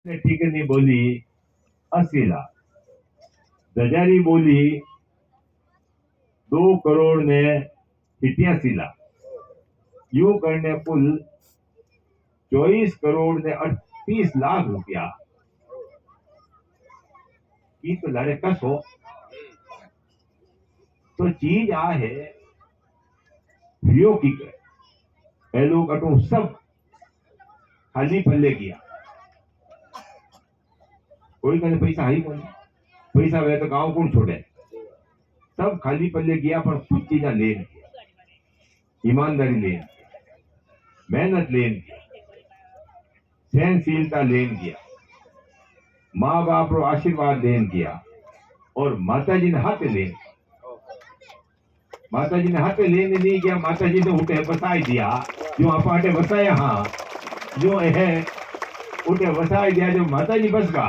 टिकटनी बोली 80 लाख, दजारी बोली 2 करोड़ ने 87 लाख, यूं करने कुल 24 करोड़ ने 38 लाख रुपया की तो लारे कसो। तो चीज आ है की कर लोग अटू सब खाली पल्ले किया, कोई कने पैसा ही कौन, पैसा वे तो गांव कौन छोड़े, सब खाली पल्ले किया पर कुछ चीजा लेन किया, ईमानदारी लेन किया, मेहनत लेन किया, सहनशीलता लेन किया, माँ बाप रो आशीर्वाद लेन किया और माता जी ने हाथे लेन, माता जी ने हाथे लेने नहीं किया, माता जी ने उठे बसाई दिया जो आप आटे बसाया, हाँ जो है उठे बसाई दिया जो माता जी बस का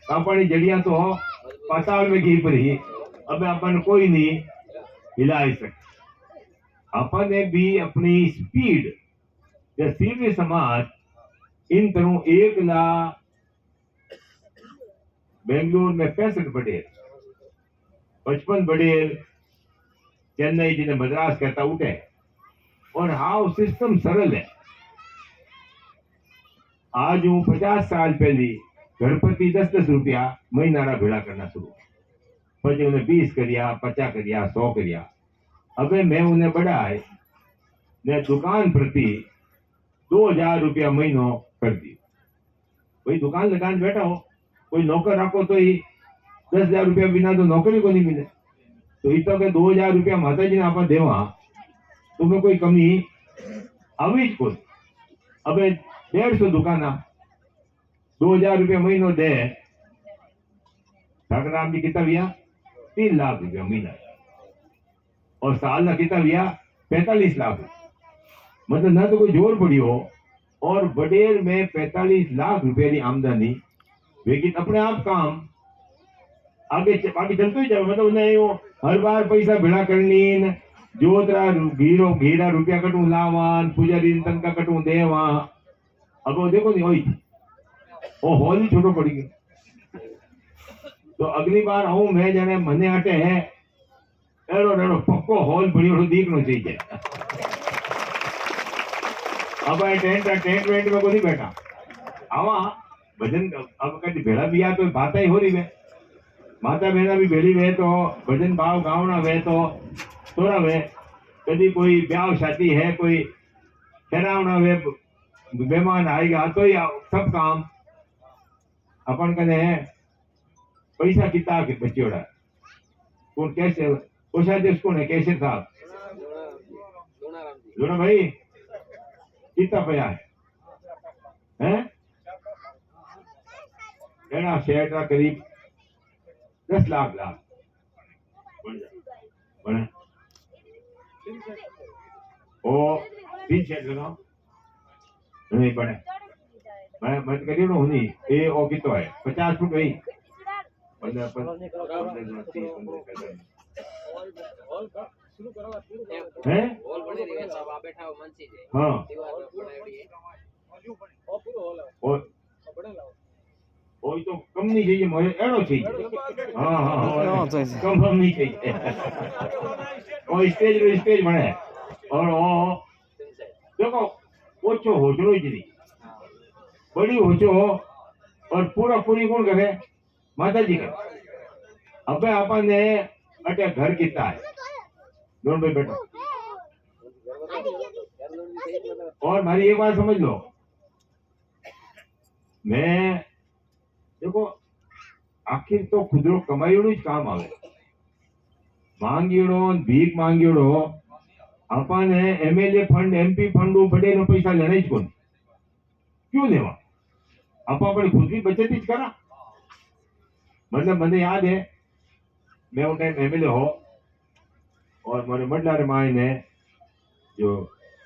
अपनी जड़िया तो पाताल में घी पड़ी, अब अपन कोई नहीं हिला सके। अपन ने भी अपनी स्पीड या सीवी समाज इन तरह 1 लाख बेंगलुरु में 65 बड़े, 55 बड़े चेन्नई जिन्हें मद्रास कहता उठे, और हाउ सिस्टम सरल है। आज हूँ 50 साल पहली गणपति 10-10 रुपया महीना भेड़ा करना शुरू, પછી उन्हें 20 કર્યા, 50 કર્યા, 100 કર્યા। હવે मैं उन्हें बढ़ाए ने दुकान प्रति 2000 रुपया महीनो कर दी। कोई दुकान लगाने बैठा हो, कोई नौकर रखो तो ही 10,000 रुपया बिना तो नौकरी को नहीं मिले, तो इतना के 2000 रुपया माता जी ने आप देवा, तुम्हें कोई कमी આવી જ कोई। अब 150 दुकान 2000 रुपया महीनो दे, ठाकराम जी कितना भैया 3 लाख रुपया महीना, और साल का कितना भैया 45 लाख, मतलब ना तो कोई जोर पड़ी हो, और बडेर में 45 लाख रुपए की आमदनी, लेकिन अपने आप काम आगे चलते ही जाए, मतलब उन्हें हर बार पैसा भेड़ा करनी, जोतरा घीरा रुपया कटू लावान, पुजारी तनका कटू देवा। अब वो देखो नहीं वही वो हॉल ही छोटो पड़ी गयो, तो अगली बार आऊं मैं जाने मने आटे है एड़ो एड़ो पक्को हॉल बड़ी दीखनो चाहिए। अब टेंट वेंट में कोई बैठा आवा भजन, अब कभी भेड़ा भी आ तो बात ही हो रही है, माता बहना भी भेड़ी वे तो भजन भाव गावना वे तो थोड़ा वे, कभी कोई ब्याह शादी है, कोई ठहरावना वे, मेहमान आएगा तो ही सब काम अपन कने पैसा कितना के बच्चोड़ा कौन कैसे कोशा देश कौन है कैसे साहब लोना भाई कितना पैसा है लेना शेयर का करीब 10 लाख बने ओ 3 शेयर लगाओ नहीं बने मैं मत करिए ना होनी ए ओ कितो है 50 फुट वही 15 हैं हाँ और तो कम नहीं चाहिए मुझे एड़ो चाहिए, हाँ हाँ कम नहीं चाहिए और स्टेज बने और ओ देखो ओछो होचलो जी नहीं बड़ी होचो और पूरा पूरी कौन करे माता जी करे। अब अपन ने अटे घर कितना है दोनों भाई बैठो, और मारी एक बात समझ लो, मैं देखो आखिर तो खुदरो कमाईड़ो ज काम आवे, मांगीड़ो भीख मांगीड़ो अपन एमएलए फंड एमपी फंड बड़े नो पैसा लेना ही कौन, क्यों लेवा, आप अपनी खुद की बचत ही करा। मतलब मैंने याद है मैं उन टाइम एमएलए हो और मेरे मडलारे माई ने जो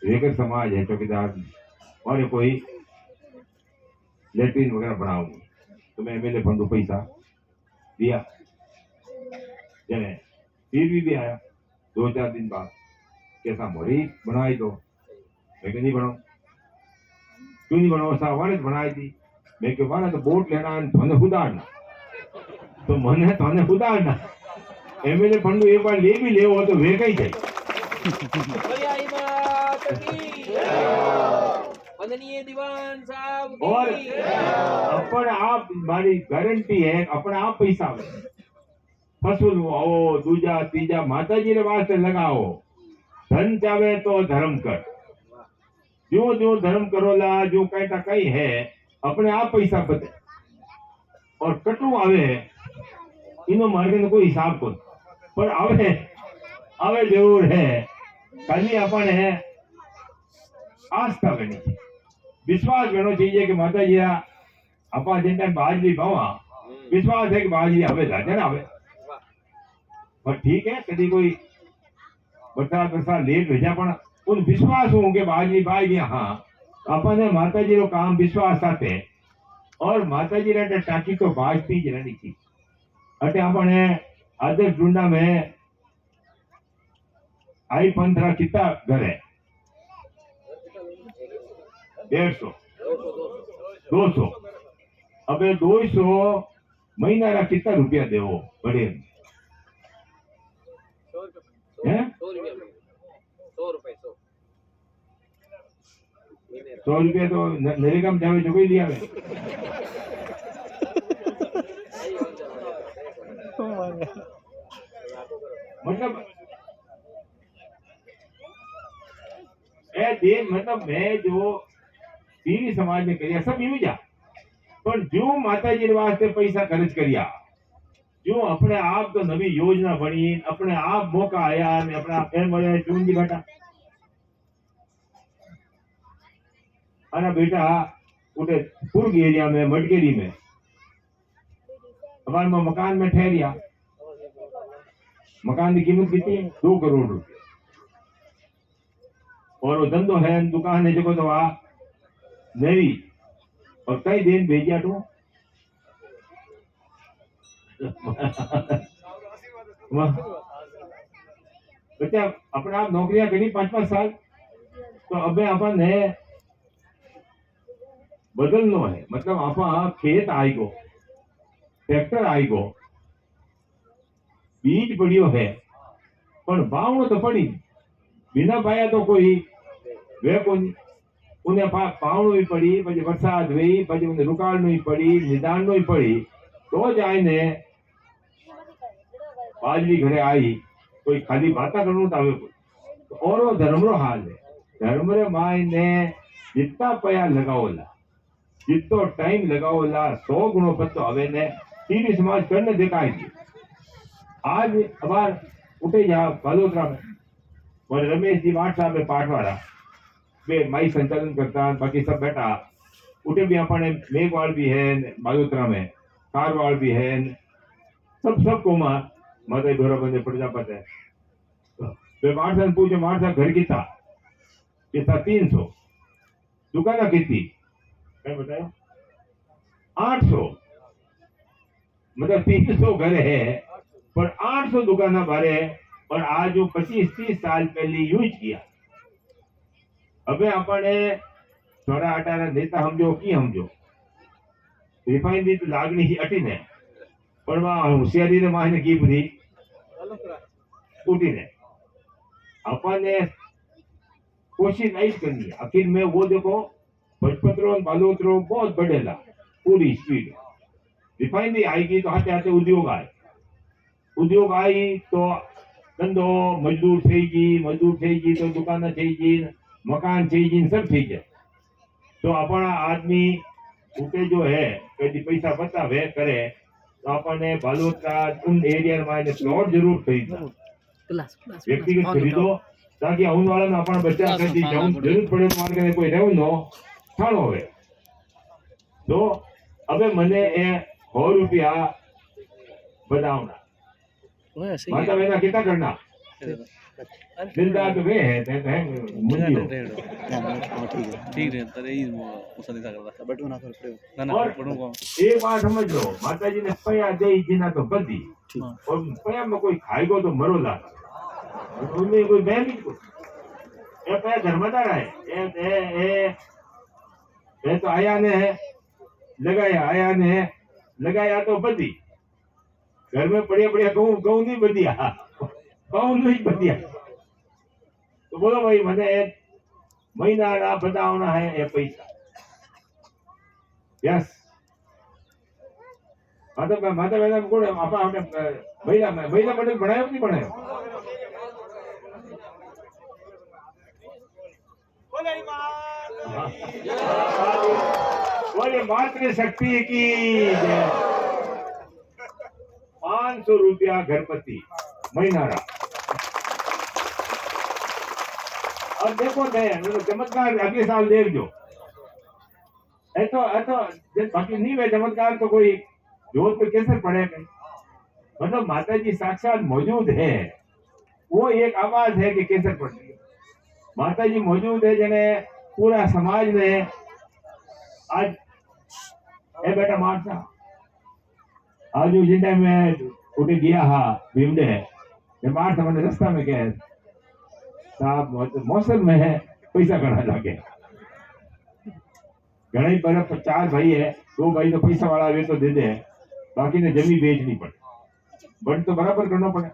रेगर समाज है चौकीदार और कोई लेटरिन वगैरह बनाऊंगी, तो मैं एमएलए फंड पैसा दिया, फिर भी आया 2-4 दिन बाद कैसा मोरी बनाई दो, मैं नहीं बनाऊ, क्यों नहीं बनाओ, सावाने बनाई थी, मैं क्यों माना तो बोट लेना थाने उदारना तो मने थाने उदारना एमएलए फंड एक बार ले भी ले हो तो वे कहीं जाए बलियाई माता की वंदनीय दीवान साहब और की अपन आप मारी गारंटी है अपन आप पैसा आवे फसूल आओ दूजा तीजा माताजी रे वास्ते लगाओ धन चावे तो धर्म कर जो जो धर्म करोला जो कहीं ता कहीं है अपने आप पैसा बचे और कटू आवे इनो मार्ग ने कोई हिसाब को पर आवे आवे जरूर है खाली अपन है आस्था बनी चाहिए विश्वास बनो चाहिए कि माता जी अपा जिन टाइम बाजरी बावा विश्वास है कि बाजरी आवे राजा ना आवे पर ठीक है कभी कोई बरसात लेट भेजा पण उन विश्वास होंगे बाजरी बाई हाँ अपन ने माता जी रो काम विश्वास साथे और माता जी रे टाकी तो बाजती ज नहीं थी अटे अपने आदर्श डूंडा में आई 15 कितना घर है 150 200 अबे 200 महीना रा कितना रुपया देवो बड़े हैं 100 रुपया तो नरेगा में जावे जो कोई लिया मतलब ए दिन मतलब मैं जो तीन समाज में करिया सब यूं जा पर जो माता जी वास्ते पैसा खर्च करिया जो अपने आप तो नवी योजना बनी अपने आप मौका आया ने अपने आप एम बोले चून जी बेटा अरे बेटा उठे पूर्व एरिया में मटकेरी में हमारे मकान में ठहरिया मकान की कीमत कितनी 2 करोड़ रुपए और वो धंधो है दुकान है जो तो आ नवी और कई दिन भेजिया तू बच्चा अपने आप नौकरियां करी 5-5 साल तो अब अपन है बदलनो है मतलब आप खेत आई गो ट्रैक्टर आई गो बीज पड़ियो है पर बावणो तो पड़ी बिना पाया तो कोई वे कोनी उन्हें पावणो भी पड़ी પછી વરસાદ વી પછી ઉन्हें रुकाड़नो ही पड़ी निदाननो ही पड़ी तो जाने बाजरी घरे आई कोई खाली बाता करनो तो आवे कोई और वो धर्म रो हाल है धर्म रे माय ने जितना पया लगाओला जितो टाइम लगाओला 100 गुणो पत्तो हवे ने टीवी समाज करने दिखाई दी आज अबार उठे जा बालोतरा में और रमेश जी वाट साहब पाठवाड़ा वे माई संचालन करता बाकी सब बैठा उठे भी अपने मेघवाल भी है बालोतरा में कारवाल भी है सब कोमा माता धोरा बंदे प्रजापत है तो वाट साहब पूछे वाट साहब घर की था 300 दुकाना कितनी क्या बताया 800 मतलब 300 घर है पर 800 दुकाना भरे और आज जो 25-30 साल पहले यूज किया अबे अपने थोड़ा अटारा नेता समझो की समझो रिफाइनरी तो लागनी ही अटी ने पर वहां होशियारी ने माने की बुरी उठी ने अपने कोशिश नहीं करनी आखिर में वो देखो बचपत्रों बालोत्रों बहुत बढ़ेला पूरी स्पीड रिफाइनरी आएगी तो हाथे हाथे उद्योग आई तो धंधो मजदूर થઈ ગઈ तो दुकान થઈ गई मकान થઈ गई सब ठीक है तो अपना आदमी उठे जो है कभी पैसा बता वे करे तो अपने बालोतरा उन एरिया में प्लॉट जरूर खरीदना व्यक्तिगत खरीदो ताकि आने वाला में अपना बच्चा कभी जरूरत पड़े तो मार्ग कोई रहू नो ठाणो होवे तो अबे मने ए 100 रुपया बतावना माता बहना कितना करना दिलदार तो वे है मुझे ठीक है तेरे ही मुसली सा करता बट ना कर ना और पढ़ूंगा एक बात समझ लो माता जी ने पया दे जीना तो बदी और पया में कोई खाएगो तो मरो ला उनमें कोई बहन नहीं कुछ ये पया धर्मदार है ये तो आया ने लगाया आया ने लगाया तो बदी घर में पड़िया पड़िया कहूँ कहूँ नहीं बदिया कहूँ नहीं बदिया तो बोलो भाई मैंने महीना बताना है ये पैसा यस माता मैडम को आपा आपने महिला मंडल बनाया नहीं बनाया बोले मातृ शक्ति की 500 रुपया घरपति महीना और देखो चमत्कार अगले साल देख जो ऐतो बाकी नहीं वे चमत्कार तो कोई जोत पे कैसे पड़ेगा मतलब माता जी साक्षात मौजूद है वो एक आवाज है कि कैसे पड़ती है माता जी मौजूद है जने पूरा समाज ने आज ए बेटा मारसा आज जिन टाइम में उठे गया हाँ भीमडे ये मार समझ रास्ता में क्या है साहब मौसम में है पैसा गणा लगे घने पर 4 भाई है 2 भाई तो पैसा वाला वे तो दे दे बाकी ने जमीन बेचनी पड़े बट तो बराबर करना पड़े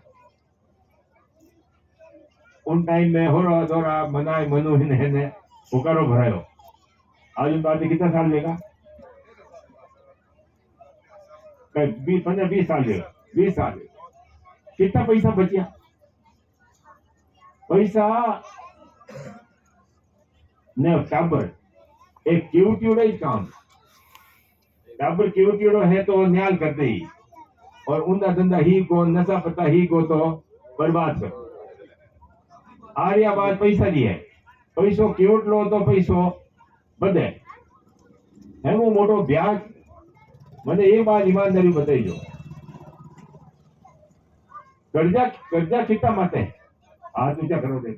उन टाइम में हो रहा दौरा मनाए मनु ने पुकारो भरायो आज उन बात कितना साल लेगा 15-20 साल लेगा 20 साल कितना पैसा बचिया पैसा ने टाबर एक क्यूटीड़ो ही काम टाबर क्यूटीड़ो है तो न्याल करते ही और उंदा धंधा ही को नशा पता ही को तो बर्बाद कर आर्या बात पैसा दी है पैसो क्यूट लो तो पैसो बदे है वो मोटो ब्याज मैंने एक बात ईमानदारी बताई जो कर्जा कर्जा कितना मत है आज तो क्या करो दे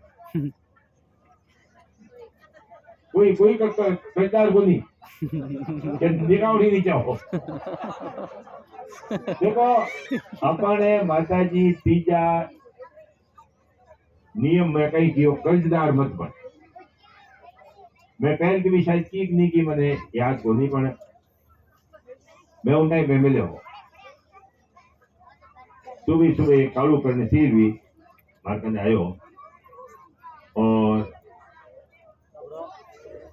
कोई कोई कर्जदार को नहीं निकाउड़ी नहीं चाहो देखो अपने माता जी तीजा नियम में कही कि कर्जदार मत बन मैं पहले की भी शायद की नहीं की मैंने याद को नहीं पड़े मैं उन टाइम एमएलए हूँ सुबह सुबह कालू करने से भी मार्कंडे आयो और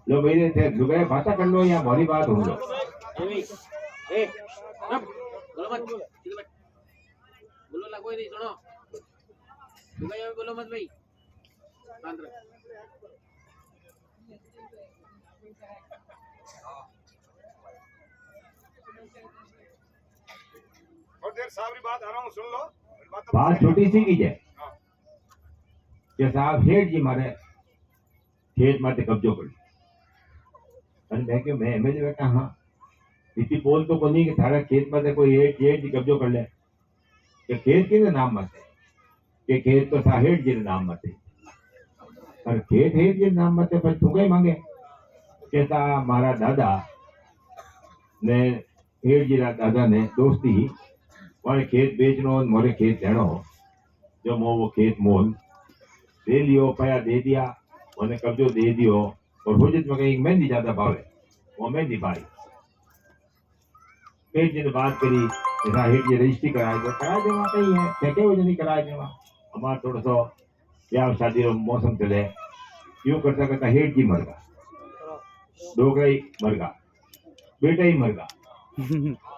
जो मेरे थे दुबई भाषा कर लो या बड़ी बात हो लो बोलो ना कोई नहीं सुनो दुबई बोलो मत भाई और देर साहब बात आ रहा हूँ सुन लो बात छोटी सी की जाए कि साहब हेठ जी मारे खेत माते कब्जो कर અને મેં કે मैं एमएलए बेटा हाँ इतनी बोल तो कोनी कि थारा खेत माते कोई हेठ जी कब्जो कर ले कि खेत के नाम माते कि खेत तो सा हेठ जी नाम माते और खेत हेठ जी नाम माते पर तू कई मांगे કે તા મારા દાદા ને हेठ जी दादा ने दोस्ती मारे खेत बेचनो मोरे खेत लेनो जो मो वो खेत मोल दे लियो पया दे दिया मैंने कब्जो दे दियो और हुजत में कहीं मेहंदी ज्यादा भावे वो मेहंदी भाई हेठ जी ने बात करी ऐसा हेठ जी रजिस्ट्री कराए तो करा देवा कहीं है क्या क्या वजह नहीं कराए देवा हमारा थोड़ा सा या शादी रो मौसम चले यूं करता करता हेठ जी मर गया डोगरा ही मर गया बेटा ही मर गया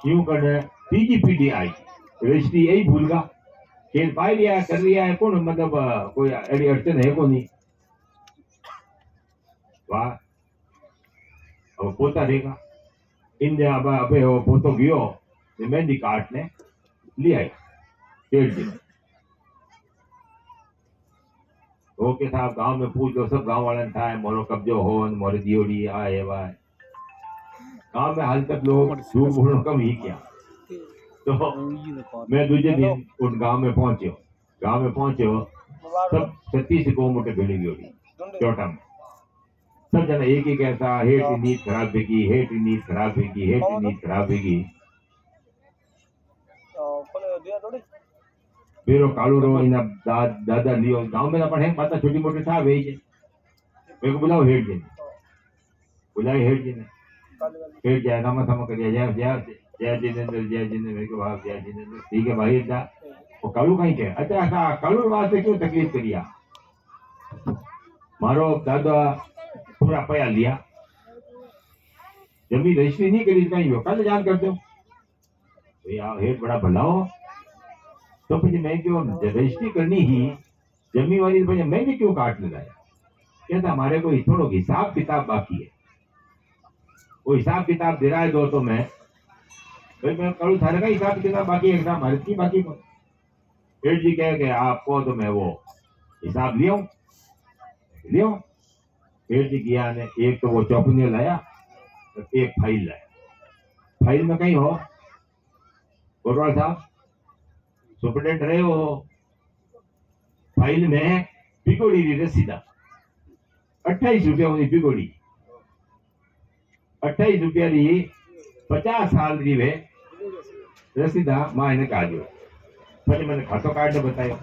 यूं करने तीजी पीढ़ी आई रजिस्ट्री यही भूल गया खेल पाई लिया कर लिया है कौन मतलब कोई अड़ी अड़चन है को नहीं वाह अब पोता रहेगा इन अब अबे वो पोतो गयो मेहंदी काट ने लिया डेढ़ दिन ओके साहब गांव में पूछ लो सब गांव वाले था मोरो कब्जो हो मोरे दियोड़ी आए वाह गांव में हाल तक लोग झूठ बोलने कम ही किया तो मैं दूसरे दिन उन गांव में पहुंचे सब 36 को मोटे भेड़ी गई चौटा में सब जना एक ही कहता हेठ की नींद खराब होगी हेठ की नींद खराब होगी हेठ की नींद खराब होगी बेरो कालू रो इना दादा लियो गांव में अपन है माता छोटी मोटी था वही है मेरे को बुलाओ हेठ जी बुलाए हेठ जी ने पेट जाए नमक थमक कर जय जय जय जिनेंद्र जय जिनेंद्र के बाद जय जिनेंद्र ठीक है भाई इतना वो कालू कहीं के अच्छा अच्छा कालू वास्ते क्यों तकलीफ करिया मारो दादा पूरा पया लिया जमी रजिस्ट्री नहीं करी कहीं हो कल जान कर दो यार हेड बड़ा भला हो तो फिर मैं क्यों रजिस्ट्री करनी ही जमी वाली तो मैंने क्यों काट लगाया कहता हमारे को थोड़ा हिसाब किताब बाकी है वो हिसाब किताब दे रहा है दो तो मैं भाई मैं करूँ थारे का हिसाब किताब बाकी है हमारे की बाकी को हेड जी कह के आपको तो मैं वो हिसाब लियो हेड जी किया ने एक तो वो चौपनिया लाया तो एक फाइल लाया फाइल में कहीं हो कोटवाल साहब सुपरटेंडेंट रहे हो फाइल में बिगोड़ी री रसीदा 28 रुपया उन्हें बिगोड़ी 28 रुपया री 50 साल री वे रसीदा मां ने कहा जो फिर मैंने खातो कार्ड ने बताया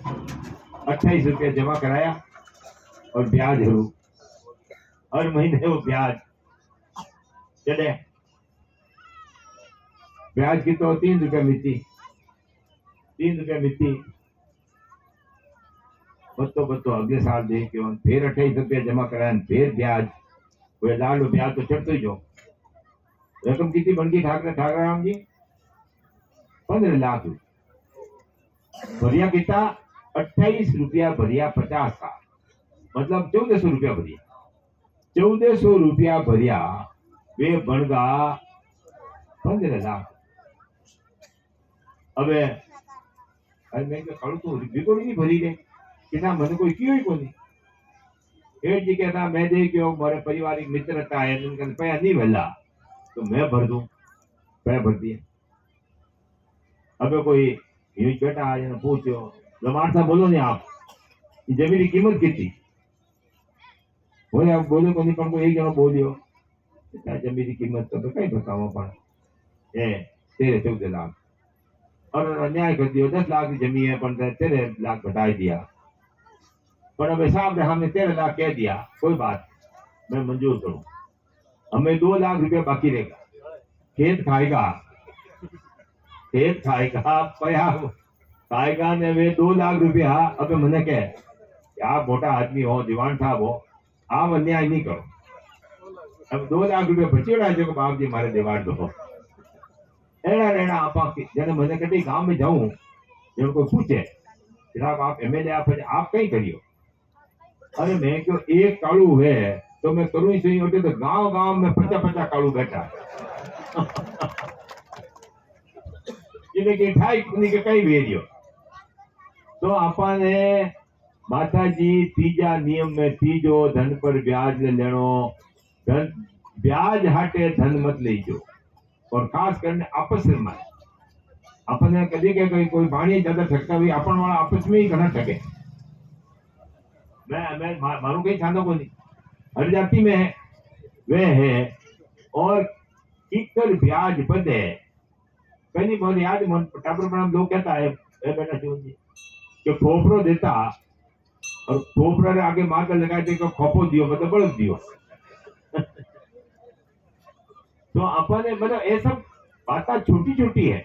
28 रुपया जमा कराया और ब्याज हरू हर महीने वो ब्याज चले ब्याज की तो 3 रुपया मिलती 3 रुपया मिलती बतो अगले साल दे के फिर 28 रुपया जमा कराया फिर ब्याज वो लाल ब्याज तो चढ़ते ही जो रकम कितनी बन गई ठाकरे राम जी 15 लाख भरिया कितना 28 रुपया भरिया 50 साल मतलब 1400 रुपया भरिया 1400 रुपया भरिया वे बनगा 15 लाख अबे अरे मैं करू तो बिगोड़ी नहीं भरी रे कि ना मैंने कोई क्यों ही को नहीं एक जी कहता मैं दे क्यों मारे पारिवारिक मित्रता है इनका पैसा नहीं भला तो मैं भर दूं पैसा भर दिया अबे कोई यूं बेटा आज ने पूछो लमार साहब बोलो नहीं आप जमीन की कीमत कितनी बोले आप बोलो को नहीं पण को एक जनो बोलियो जमीन की कीमत तो कई बताओ पण ए 13-14 लाख और अन्याय कर दियो 10 लाख की जमीन है पर 13 लाख बता दिया पर अब साहब ने हमने 13 लाख कह दिया कोई बात मैं मंजूर करूं हमें 2 लाख रुपया बाकी रहेगा खेत खाएगा पया खाएगा ने वे 2 लाख रुपया अब मैंने कह आप मोटा आदमी हो दीवान साहब हो आप अन्याय नहीं करो अब 2 लाख रुपया बचेड़ा जो बाप जी मारे दीवार दो एड़ा रेड़ा आप जने मैंने कटी गांव में जाऊं जब कोई पूछे जनाब आप एमएलए आप कहीं करियो अरे मैं क्यों एक कालू है तो मैं करूं ही सही होते तो गांव में 50 कालू बैठा जिन्हें की ठाई कुनी के कई वेरियो तो आपने माताजी तीजा नियम में तीजो धन पर ब्याज ले लेनो धन ब्याज हाटे धन मत लीजो और खास करने आपस में अपने कभी के कोई पानी ज्यादा ठगता हुई अपन वाला आपस में ही घना ठगे मैं मारू कहीं छानो को नहीं हर जाति में है वे है और किकर ब्याज बद है कहीं बहुत याद मन टापर पर लोग कहता है बेटा शिव जी कि खोपरो देता और खोपरा रे आगे मार कर लगा दे को खोपो दियो मतलब बड़क दियो तो अपने मतलब ये सब बातें छोटी छोटी है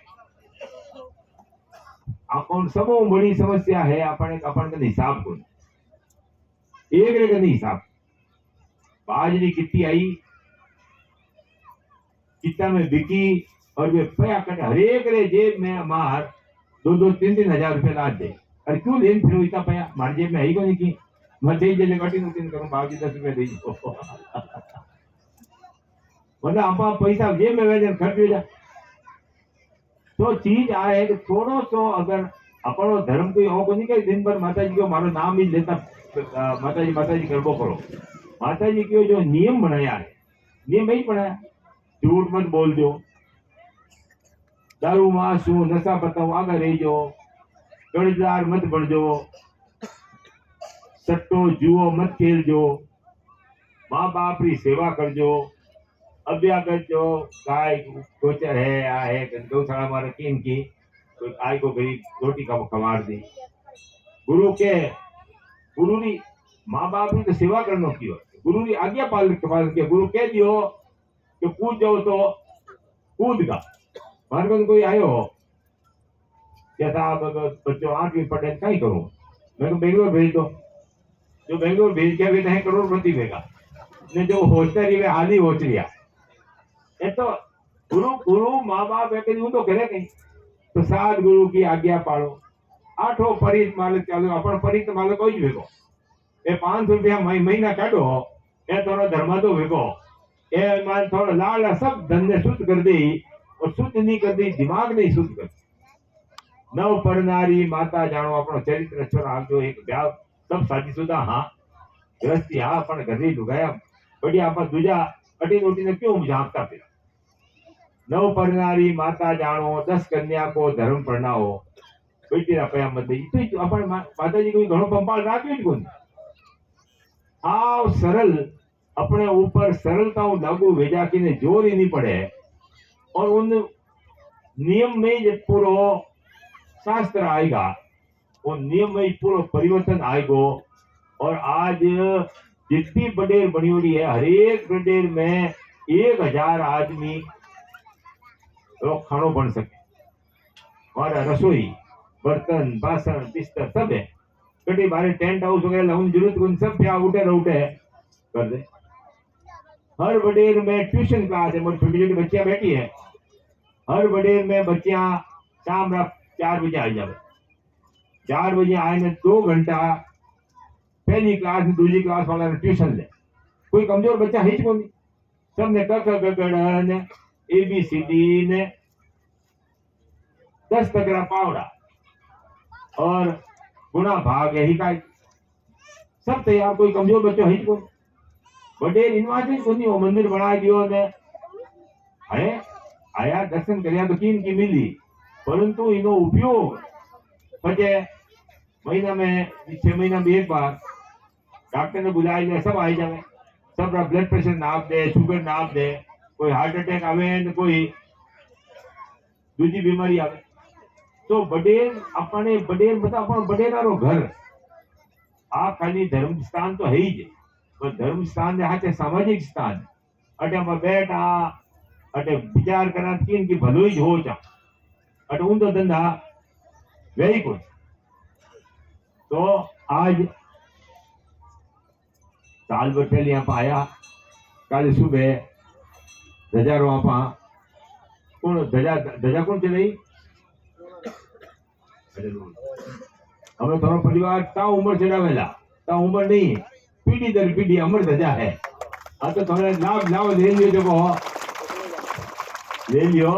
अपन सबो बड़ी समस्या है अपन का हिसाब को एक रे का हिसाब बाजरी कितनी आई कितना में बिकी और वे पया कटे हरेक रे जेब में मार 2-3 हजार रुपए लाद दे अरे क्यों लेन फिर इतना पया मार जेब में है ही को नहीं की मैं दे जे कटी नुकसान करूं बाजी 10 रुपए दे दो मतलब आप पैसा जेब में वेजन खर्च हो जा तो चीज आए तो थोड़ो सो अगर अपनो धर्म कोई हो को नहीं कहीं दिन भर माताजी को मारो नाम ही लेता माताजी करबो करो माताजी को जो नियम बनाया है नियम ही बनाया झूठ मत बोल दो दारू मासू नशा पताओ आगे रही जो कर्जदार मत बन जो सट्टो जुओ मत खेल जो माँ बाप की सेवा कर जो अभ्या कर जो गाय गोचर है आ है गौशाला मारे कीन की कोई गाय को गरीब रोटी का कमार दी गुरु के गुरु री माँ बाप की तो सेवा करनो की गुरु री आज्ञा पालन के गुरु कह दियो कि कूद जाओ तो कूद का मारे को कोई आयो क्या साहब बच्चों 8वीं पढ़े कहीं करो मैं को बेंगलोर भेज दो जो बेंगलोर भेज के अभी नहीं करोड़पति भेगा ने जो होचता रही वे आधी होच लिया ये तो गुरु गुरु माँ बाप है यूं तो करे कहीं तो 7 गुरु की आज्ञा पाड़ो 8 परित मालिक चालू अपन परित मालिक कोई જ भेगो એ 500 રૂપિયા મહિના કાઢો એ થોડો ધર્માદો ભેગો એ માન થોડો લાલ सब धंधे शुद्ध कर दी और शुद्ध नहीं कर दी दिमाग नहीं शुद्ध कर नव परनारी माता जानो अपनो चरित्र छोरा आप जो एक ब्याह सब शादीशुदा हाँ गृहस्थी हाँ अपन घर ही लुगाया बढ़िया अपन दूजा अटी नोटी ने क्यों झांकता फिर नव परनारी माता जानो 10 कन्या को धर्म पढ़नाओ बेटी रपया मत दी तो अपन माता जी कोई घणो पंपाल राख्यो ज कोनी आव सरल अपने ऊपर सरलता लागू वेजाकी ने जोर ही नहीं पड़े और उन नियम में ही पूरा शास्त्र आएगा वो नियम में ही पूरा परिवर्तन आएगा और आज जितनी बडेर बनी हुई है हर एक बडेर में 1000 आदमी खानो बन सके और रसोई बर्तन बासन बिस्तर सब है कटी बारे टेंट हाउस वगैरह लाऊं जरूरत को सब क्या उठे रउटे कर दे हर बडेर में ट्यूशन क्लास है मोटी छोटी छोटी बच्चियां बैठी है हर बडेर में बच्चियां शाम रात 4 बजे आ जावे 4 बजे आए ने 2 घंटा पहली क्लास दूसरी क्लास वाला ने ट्यूशन ले कोई कमजोर बच्चा है ही कोनी सबने क ख ग घ ने ABCD ने 10 तकरा पावड़ा और गुना भाग यही का सब तैयार कोई कमजोर बच्चों है को बड़े इनवाइटेड कोनी वो मंदिर बना दियो ने है आया दर्शन करया तो कीन की मिली परंतु इनो उपयोग पजे महीना में 6 महीना में एक बार डॉक्टर ने बुलाया जाए सब आई जावे सब ब्लड प्रेशर नाप दे शुगर नाप दे कोई हार्ट अटैक आवे ने कोई दूसरी बीमारी आवे तो बडेर अपने बडेर बता अपन बडेरारो घर आ खाली धर्म स्थान तो है ही जे पर धर्म स्थान ने हाथे सामाजिक स्थान अटे में बैठा अटे विचार करा किन की भलो ही हो जा अटे उन तो धंधा वेरी गुड तो आज साल भर पहले यहाँ पर आया कल सुबह धजा रो आपा कौन धजा कौन चलाई हमें थोड़ा परिवार ता उम्र चढ़ावेला ता उम्र नहीं पीढ़ी दर पीढ़ी अमर धजा है हाँ तो थोड़ा लाभ लाभ ले लियो जो ले लियो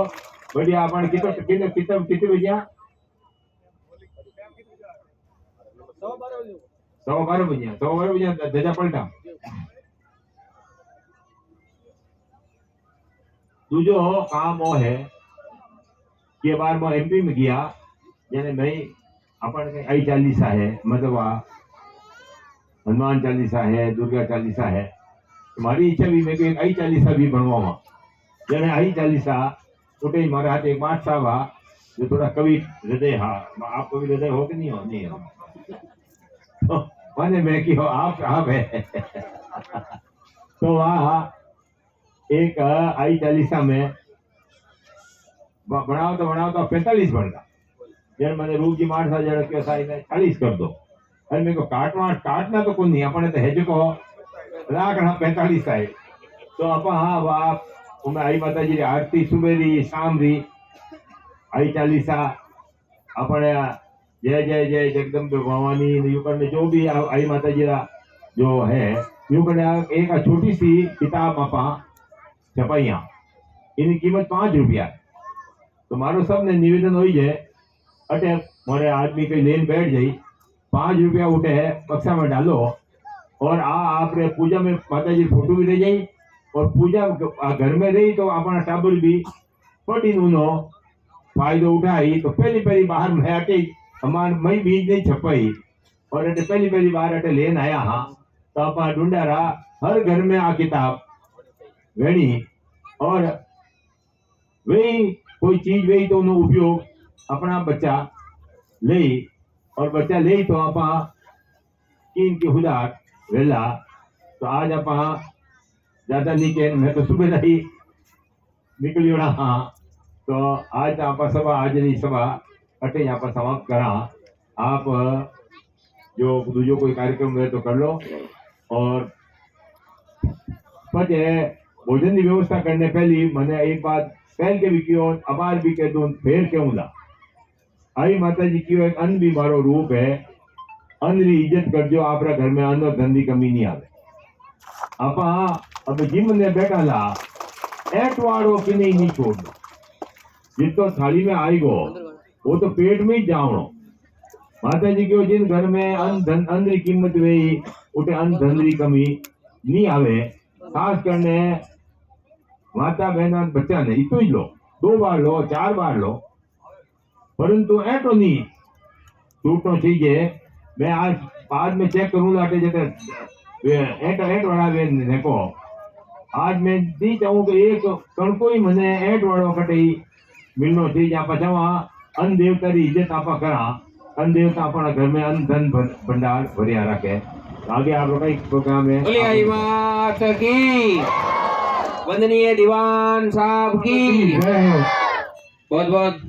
बढ़िया अपन कितने बजे 12:15 बजे धजा पलटा दूजो काम वो है कि बार मैं MP में गया यानी मैं अपन के आई चालीसा है मतलब हनुमान चालीसा है दुर्गा चालीसा है तुम्हारी इच्छा भी मैं आई चालीसा भी बनवावा यानी आई चालीसा उठे ही मारे हाथ एक माठ साहब जो थोड़ा कवि हृदय हाँ आप कवि हृदय हो कि नहीं हो नहीं हो तो माने मैं कि हो आप है तो वहाँ एक आई चालीसा में बनाओ तो 45 बनता जब मैंने रूप जी मार सा जड़ के साई ने 40 कर दो अरे मेरे को काटना तो कोई नहीं अपने तो है जो को राखना 45 है तो आप हाँ वाह मैं आई माता जी आरती सुबेरी शाम री आई चालीसा अपने जय जय जय जगदम्बे भवानी यू करने जो भी आई माता जी जो है यू करने एक छोटी सी किताब आपा छपाइया इनकी कीमत 5 रुपया तो मारो सब ने निवेदन हो जाए अटे मारे आदमी कहीं लेन बैठ जाई 5 रुपया उठे है बक्सा में डालो और आपने पूजा में माता जी फोटो भी ले जाई और पूजा घर में रही तो अपना टाबर भी पटी उनो फायदो उठाई तो पहली बाहर में अटे हमार मई बीज नहीं छपाई और अटे पहली बार अटे लेन आया हाँ तो अपना ढूंढा हर घर में आ किताब वेणी और वही कोई चीज वही तो उन्होंने उपयोग अपना बच्चा ले और बच्चा ले तो आप कीन की हुदार वेला तो आज आप ज्यादा नहीं कह मैं तो सुबह नहीं निकलियो ना हाँ तो आज आप सभा आज की सभा अटे आप समाप्त करा आप जो दूसरो कोई कार्यक्रम है तो कर लो और पचे भोजन की व्यवस्था करने पहली मैंने एक बात पहल के भी क्यों अबार भी कह दूं फिर क्यों ला आई माता जी क्यों एक अन्न भी मारो रूप है अन्न की इज्जत कर जो आप घर में अन्न और धन की कमी नहीं आवे आपा अब जिम ने बैठा ला एट वाड़ो कि नहीं छोड़ना जितो थाली में आई गो वो तो पेट में ही जावणो माता जी क्यों जिन घर में अन्न की कीमत वही उठे अन्न धन की कमी नहीं आवे खास करने माता बहना बच्चा ने इतो ही लो 2 बार लो 4 बार लो परंतु एटो नहीं टूटो चाहिए मैं आज बाद में चेक करूंगा कि जैसे एट वाला वे देखो आज मैं नहीं चाहूँ कि एक कणको ही मने एट वालों कटे मिलनो चाहिए जहाँ पछावा अन्न देवता की इज्जत आपा करा अन्न देवता अपना घर में अन्न धन भंडार भरिया रखे आगे आप लोग का एक प्रोग्राम है बोली आई मात की वंदनीय दीवान साहब की जय हो। बहुत बहुत